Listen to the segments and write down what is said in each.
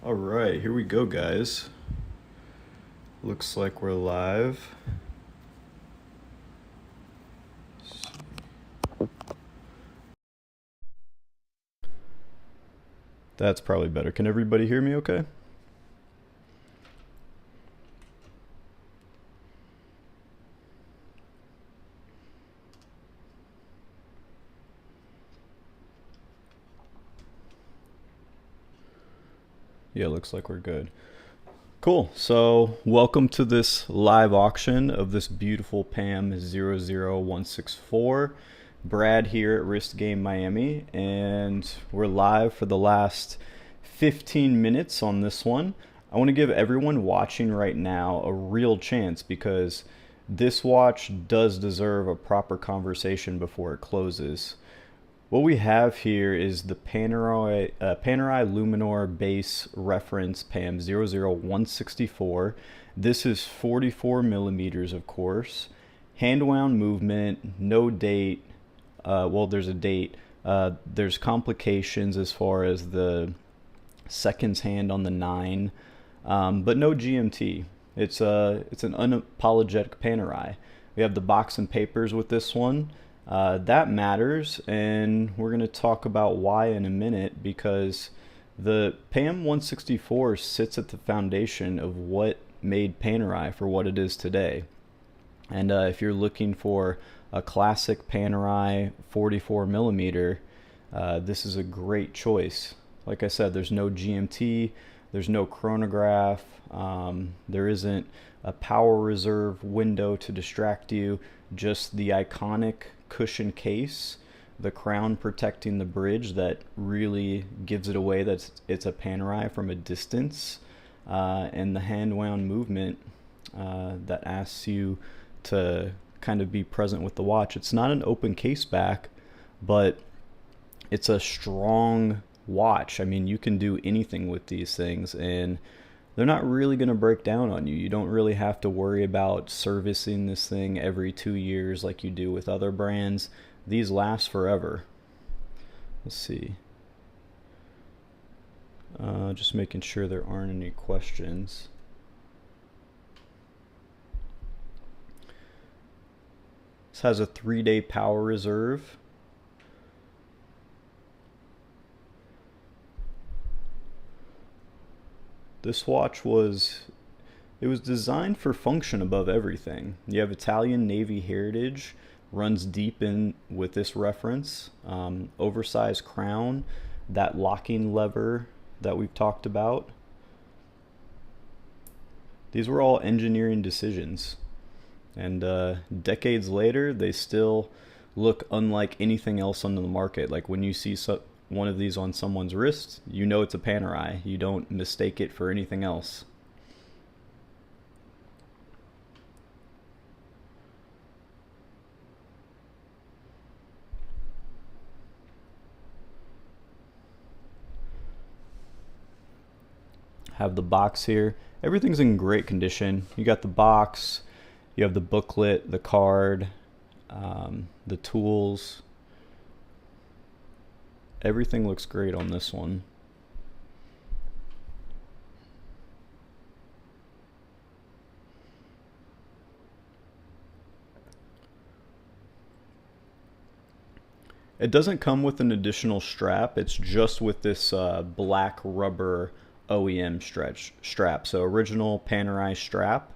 All right, here we go, guys. Looks like we're live. That's probably better. Can everybody hear me okay? Yeah, looks like we're good. Cool. So, welcome to this live auction of this beautiful PAM00164. Brad here at Wrist Game Miami, and we're live for the last 15 minutes on this one. I want to give everyone watching right now a real chance because this watch does deserve a proper conversation before it closes. What we have here is the Panerai Luminor base reference PAM00164. This is 44 millimeters, of course. Hand wound movement, no date. Well, there's a date. There's complications as far as the seconds hand on the 9, but no GMT. It's an unapologetic Panerai. We have the box and papers with this one. That matters, and we're going to talk about why in a minute, because the PAM164 sits at the foundation of what made Panerai for what it is today. And if you're looking for a classic Panerai 44 millimeter, this is a great choice. Like I said, there's no GMT, there's no chronograph, there isn't a power reserve window to distract you, just the iconic cushion case, the crown protecting the bridge that really gives it away that it's a Panerai from a distance, and the hand wound movement that asks you to kind of be present with the watch. It's not an open case back, but it's a strong watch. I mean, you can do anything with these things, and they're not really going to break down on you. You don't really have to worry about servicing this thing every 2 years like you do with other brands. These last forever. Let's see. Just making sure there aren't any questions. This has a 3-day power reserve. This watch was designed for function above everything. You have Italian Navy heritage, runs deep in with this reference. Oversized crown, that locking lever that we've talked about. These were all engineering decisions. And decades later, they still look unlike anything else on the market. Like when you see one of these on someone's wrist, you know it's a Panerai. You don't mistake it for anything else. Have the box here. Everything's in great condition. You got the box, you have the booklet, the card, the tools. Everything looks great on this one. It doesn't come with an additional strap. It's just with this black rubber OEM strap. So original Panerai strap.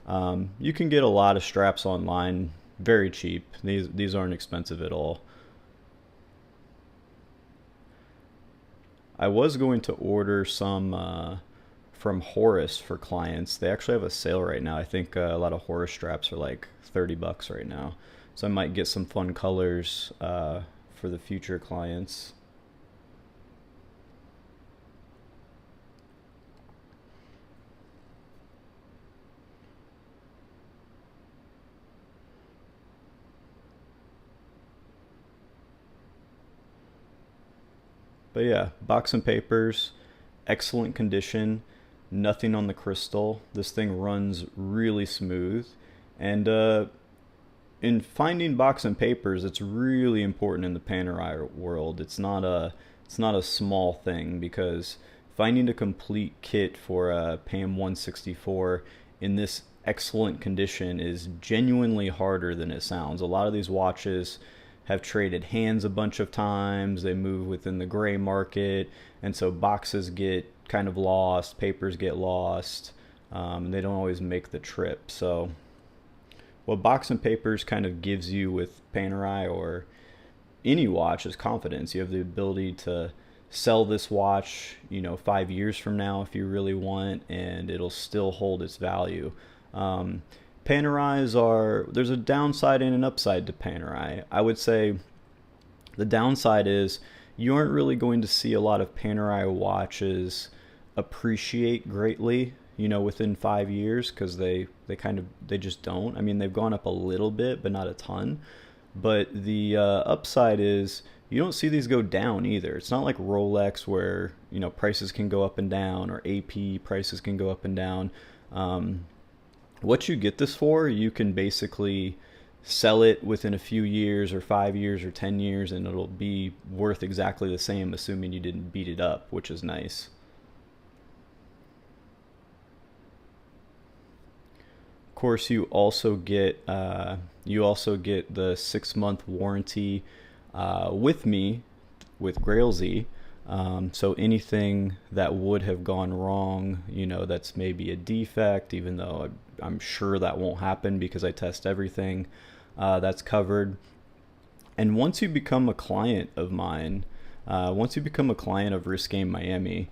You can get a lot of straps online, very cheap. These aren't expensive at all. I was going to order some from Horus for clients. They actually have a sale right now. I think a lot of Horus straps are like 30 bucks right now. So I might get some fun colors for the future clients. But yeah, box and papers, excellent condition, nothing on the crystal. This thing runs really smooth. And in finding box and papers, it's really important in the Panerai world. It's not a small thing, because if finding a complete kit for a PAM00164 in this excellent condition is genuinely harder than it sounds. A lot of these watches have traded hands a bunch of times, they move within the gray market, and so boxes get kind of lost, papers get lost, they don't always make the trip. So what Box and Papers kind of gives you with Panerai or any watch is confidence. You have the ability to sell this watch, 5 years from now if you really want, and it'll still hold its value. Panerais there's a downside and an upside to Panerai. I would say the downside is you aren't really going to see a lot of Panerai watches appreciate greatly, within 5 years, because they just don't. I mean, they've gone up a little bit, but not a ton. But the upside is you don't see these go down either. It's not like Rolex where prices can go up and down, or AP prices can go up and down. What you get this for, you can basically sell it within a few years, or 5 years, or 10 years, and it'll be worth exactly the same, assuming you didn't beat it up, which is nice. Of course, you also get the 6-month warranty with me, with Grailsy. So anything that would have gone wrong, that's maybe a defect, even though I'm sure that won't happen because I test everything, that's covered. And once you become a client of mine, once you become a client of Risk Game Miami,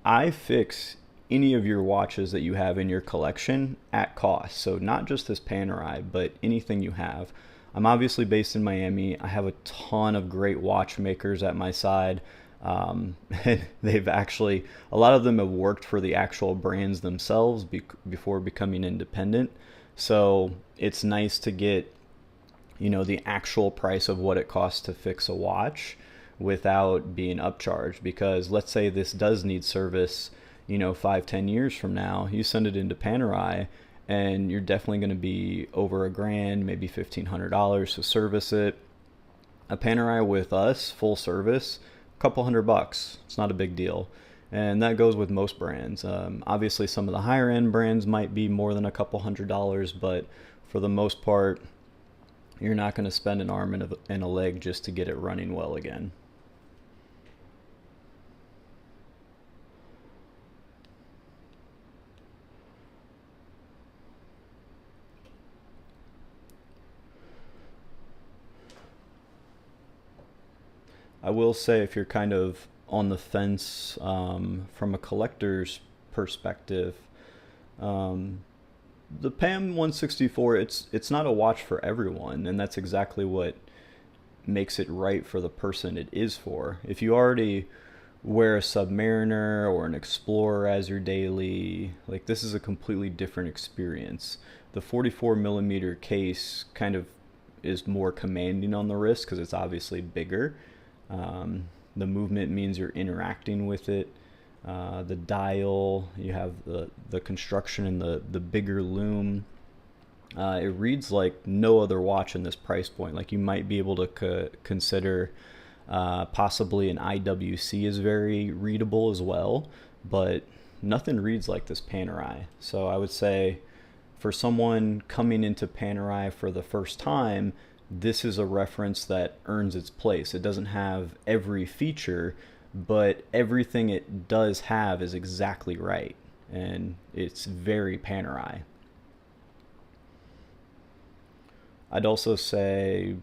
I fix any of your watches that you have in your collection at cost. So not just this Panerai, but anything you have. I'm obviously based in Miami. I have a ton of great watchmakers at my side. They've actually, a lot of them have worked for the actual brands themselves before becoming independent. So it's nice to get, the actual price of what it costs to fix a watch without being upcharged. Because let's say this does need service, 5-10 years from now, you send it into Panerai, and you're definitely going to be over $1,000, maybe $1,500 to service it. A Panerai with us, full service, a couple $100. It's not a big deal. And that goes with most brands. Obviously, some of the higher end brands might be more than a couple $100, but for the most part, you're not going to spend an arm and a leg just to get it running well again. I will say, if you're kind of on the fence from a collector's perspective, the PAM00164, it's not a watch for everyone, and that's exactly what makes it right for the person it is for. If you already wear a Submariner or an Explorer as your daily, like, this is a completely different experience. The 44 millimeter case kind of is more commanding on the wrist because it's obviously bigger. The movement means you're interacting with it. The dial, you have the construction and the bigger lume. It reads like no other watch in this price point. Like, you might be able to consider possibly an IWC is very readable as well, but nothing reads like this Panerai. So I would say for someone coming into Panerai for the first time, this is a reference that earns its place. It doesn't have every feature, but everything it does have is exactly right, and it's very Panerai. I'd also say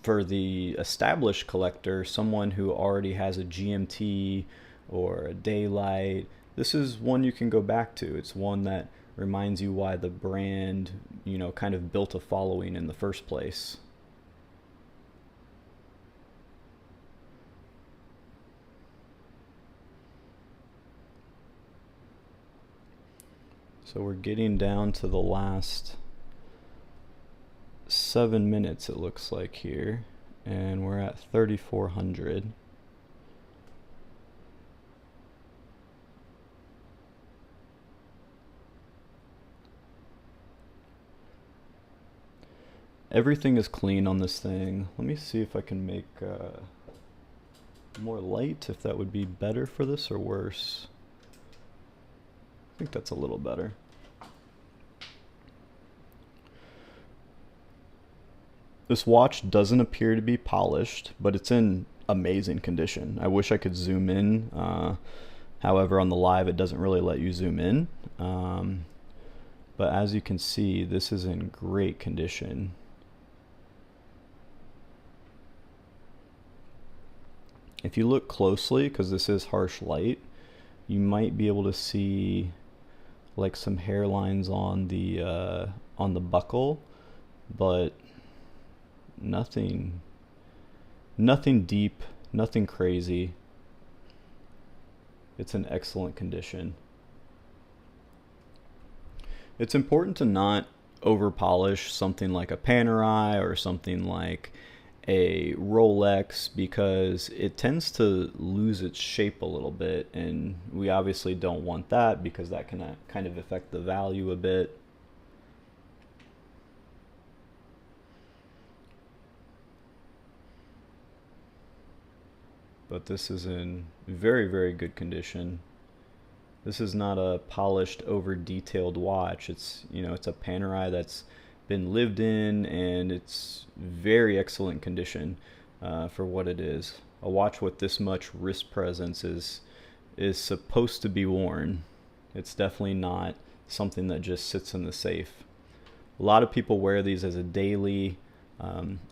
for the established collector, someone who already has a GMT or a Daylight, this is one you can go back to. It's one that reminds you why the brand, kind of built a following in the first place. So we're getting down to the last 7 minutes, it looks like here, and we're at 3,400. Everything is clean on this thing. Let me see if I can make more light, if that would be better for this or worse. think that's a little better. This watch doesn't appear to be polished, but it's in amazing condition. I wish I could zoom in. However, on the live, it doesn't really let you zoom in. But as you can see, this is in great condition. If you look closely, because this is harsh light, you might be able to see like some hairlines on the buckle, but nothing deep, nothing crazy. It's in excellent condition. It's important to not over polish something like a Panerai or something like a Rolex, because it tends to lose its shape a little bit, and we obviously don't want that because that can kind of affect the value a bit. But this is in very, very good condition. This is not a polished, over detailed watch. It's, you know, it's a Panerai that's been lived in, and it's very excellent condition for what it is. A watch with this much wrist presence is supposed to be worn. It's definitely not something that just sits in the safe. A lot of people wear these as a daily.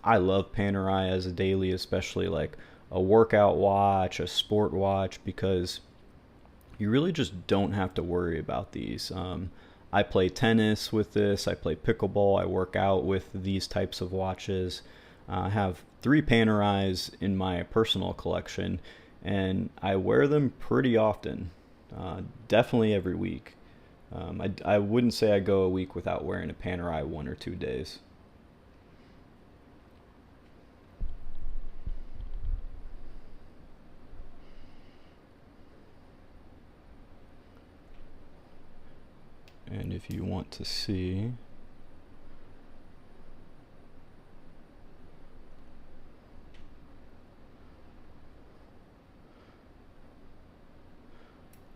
I love Panerai as a daily, especially like a workout watch, a sport watch, because you really just don't have to worry about these. I play tennis with this, I play pickleball, I work out with these types of watches. I have 3 Panerais in my personal collection, and I wear them pretty often, definitely every week. I wouldn't say I go a week without wearing a Panerai 1 or 2 days. And if you want to see,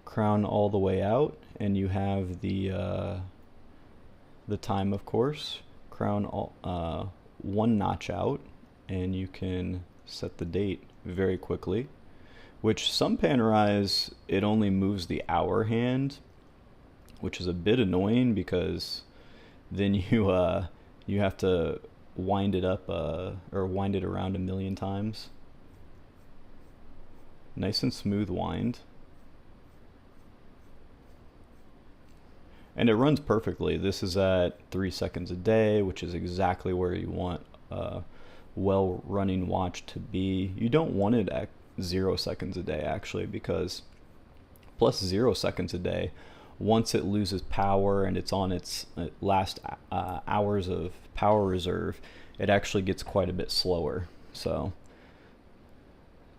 crown all the way out, and you have the time, of course. Crown all, 1 notch out, and you can set the date very quickly. Which some Panerais, it only moves the hour hand, which is a bit annoying because then you have to wind it up or wind it around a million times. Nice and smooth wind. And it runs perfectly. This is at 3 seconds a day, which is exactly where you want a well-running watch to be. You don't want it at 0 seconds a day, actually, because plus 0 seconds a day, once it loses power and it's on its last hours of power reserve, it actually gets quite a bit slower. So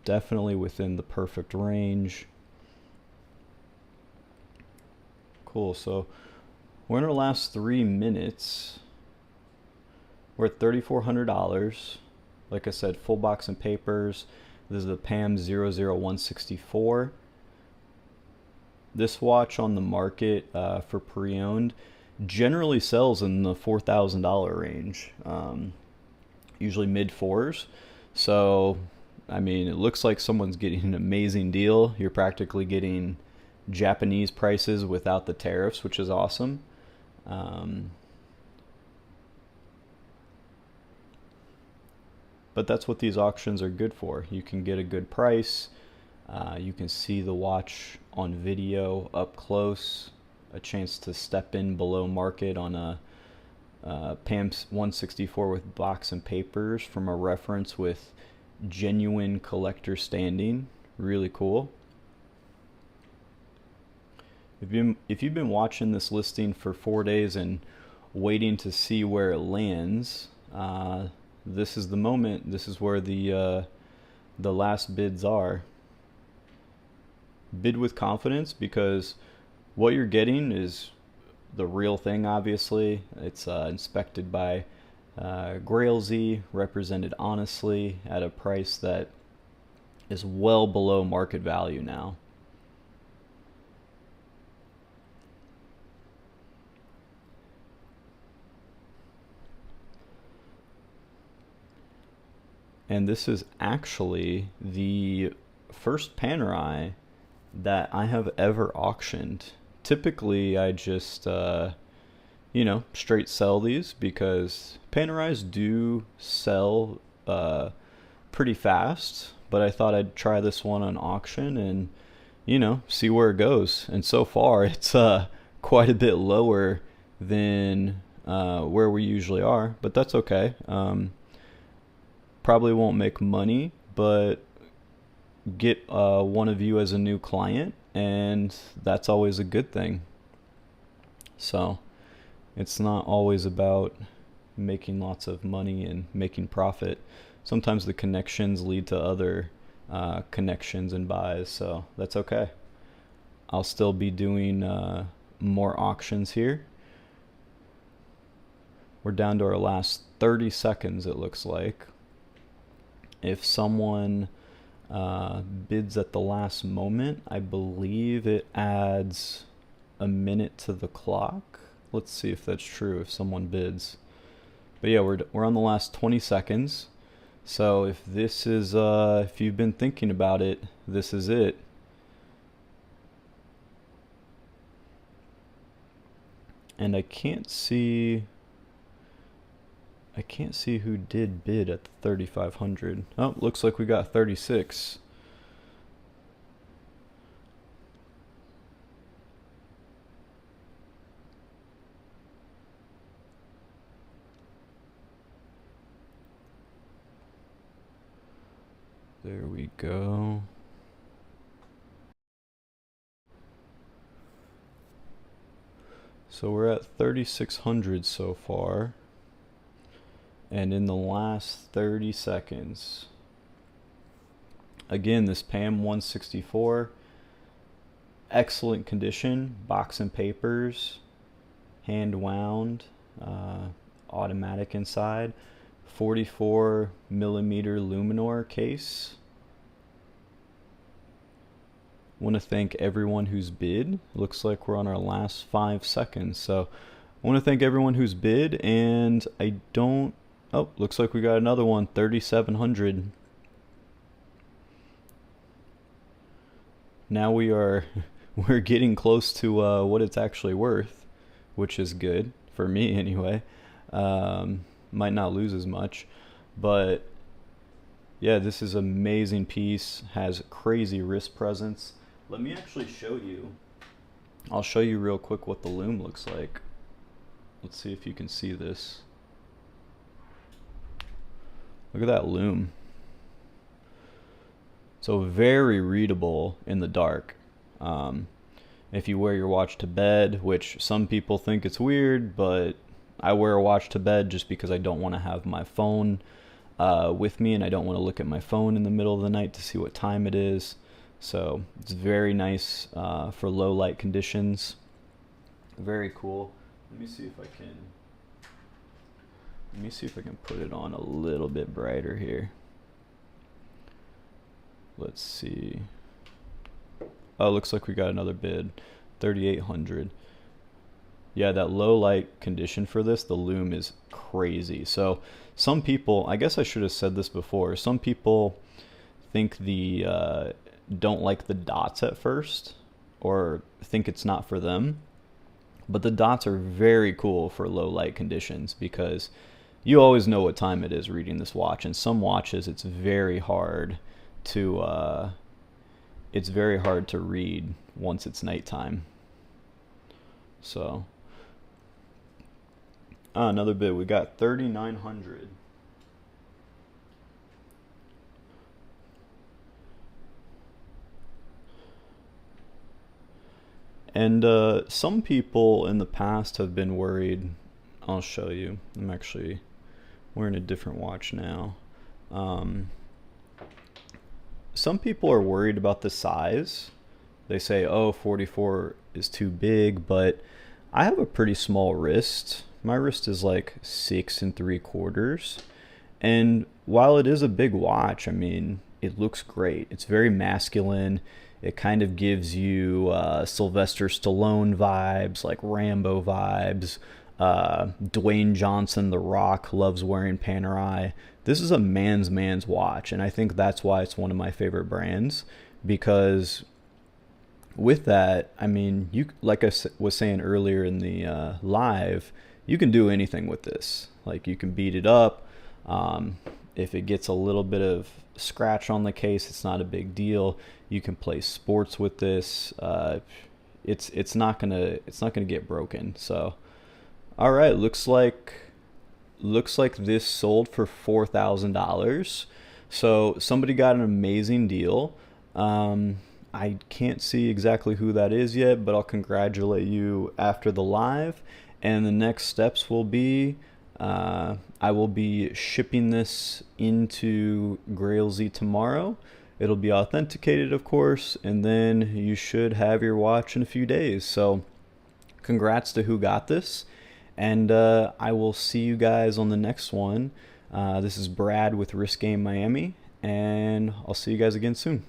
definitely within the perfect range. Cool. So we're in our last 3 minutes. We're at $3,400. Like I said, full box and papers. This is the PAM00164. This watch on the market for pre-owned generally sells in the $4,000 range, usually mid-4s. So, I mean, it looks like someone's getting an amazing deal. You're practically getting Japanese prices without the tariffs, which is awesome. But that's what these auctions are good for. You can get a good price. You can see the watch on video up close, a chance to step in below market on a PAM00164 with box and papers from a reference with genuine collector standing. Really cool. If you've been watching this listing for 4 days and waiting to see where it lands, this is the moment. This is where the last bids are. Bid with confidence, because what you're getting is the real thing. Obviously, it's inspected by Grailsy, represented honestly at a price that is well below market value now. and this is actually the first Panerai that I have ever auctioned. Typically, I just, straight sell these because Panerais do sell pretty fast, but I thought I'd try this one on auction and, see where it goes. And so far, it's quite a bit lower than where we usually are, but that's okay. Probably won't make money, but get one of you as a new client, and that's always a good thing. So it's not always about making lots of money and making profit. Sometimes the connections lead to other connections and buys, so that's okay. I'll still be doing more auctions here. We're down to our last 30 seconds, it looks like. If someone bids at the last moment, I believe it adds a minute to the clock. Let's see if that's true, if someone bids. But yeah, we're on the last 20 seconds. So if this is, if you've been thinking about it, this is it. And I can't see who did bid at the 3,500. Oh, looks like we got 36. There we go. So we're at 3,600 so far. And in the last 30 seconds, again, this PAM00164, excellent condition, box and papers, hand wound, automatic inside, 44 millimeter Luminor case. Want to thank everyone who's bid. Looks like we're on our last 5 seconds. So I want to thank everyone who's bid, and oh, looks like we got another one, 3,700. Now we're getting close to what it's actually worth, which is good for me anyway. Might not lose as much, but yeah, this is an amazing piece. Has crazy wrist presence. Let me actually show you. I'll show you real quick what the loom looks like. Let's see if you can see this. Look at that loom. So very readable in the dark. If you wear your watch to bed, which some people think it's weird, but I wear a watch to bed just because I don't want to have my phone with me, and I don't want to look at my phone in the middle of the night to see what time it is. So it's very nice for low light conditions. Very cool. Let me see if I can put it on a little bit brighter here. Let's see. Oh, looks like we got another bid, 3,800. Yeah, that low light condition for this, the loom is crazy. So some people, I guess I should have said this before, some people think don't like the dots at first, or think it's not for them. But the dots are very cool for low light conditions because you always know what time it is reading this watch. And some watches, it's very hard to read once it's nighttime. So another bid. We got 3,900. And some people in the past have been worried. I'll show you. I'm actually wearing a different watch now. Some people are worried about the size. They say, oh, 44 is too big, but I have a pretty small wrist. My wrist is like 6 3/4. And while it is a big watch, I mean, it looks great. It's very masculine. It kind of gives you Sylvester Stallone vibes, like Rambo vibes. Dwayne Johnson, The Rock, loves wearing Panerai. this is a man's watch, and I think that's why it's one of my favorite brands, because with that, I mean, you, like was saying earlier in the live, you can do anything with this. Like, you can beat it up. If it gets a little bit of scratch on the case, it's not a big deal. You can play sports with this. It's not gonna get broken. So, all right, looks like this sold for $4,000. So somebody got an amazing deal. I can't see exactly who that is yet, but I'll congratulate you after the live. And the next steps will be I will be shipping this into Grailsy tomorrow. It'll be authenticated, of course, and then you should have your watch in a few days. So congrats to who got this. And I will see you guys on the next one. This is Brad with Risk Game Miami, and I'll see you guys again soon.